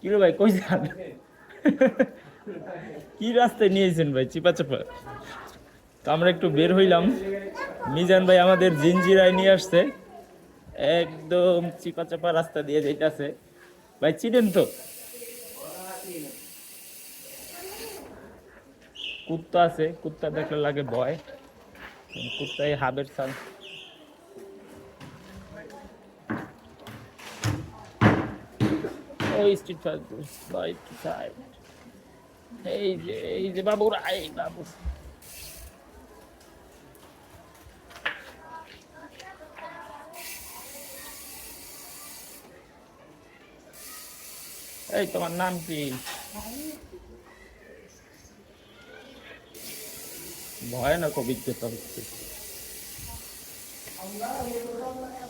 কি রে ভাই, কই যান? কি রাস্তায় নিয়েছেন ভাই, চিপা চাপা? তো আমরা একটু বের হইলাম, মিজান ভাই আমাদের জিঞ্জিরায় নিয়ে আসছে, একদম চিপা চাপা রাস্তা দিয়ে যাইতাছে। ভাই চিনেন তো? কুত্তা আছে, কুত্তা দেখলে লাগে ভয়। কুত্তায় হাবের সাল। ওই স্ট্রিট সাইড। এই যে বাবুরা, এই বাবু। এই তোমার নাম কি? ভয়ানক অভিজ্ঞতা হচ্ছে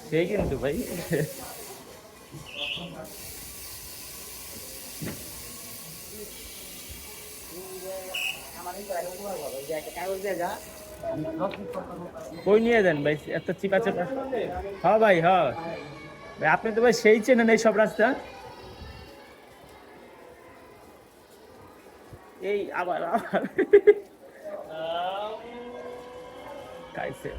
সেই কিন্তু ভাই। কই নিয়ে যান ভাই এত চিপা চাপা? হ্যাঁ ভাই, হ্যাঁ ভাই, আপনি তো ভাই সেই চেনেন এই সব রাস্তা। এই আবার আবার খাইছে।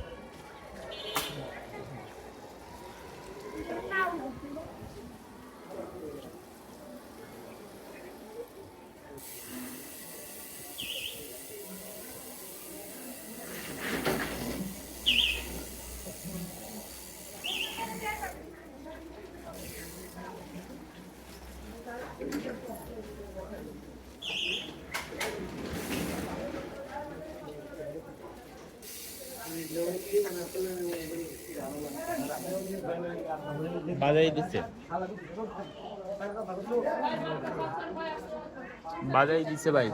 বাজাই দিচ্ছে, বাজাই দিচ্ছে ভাই।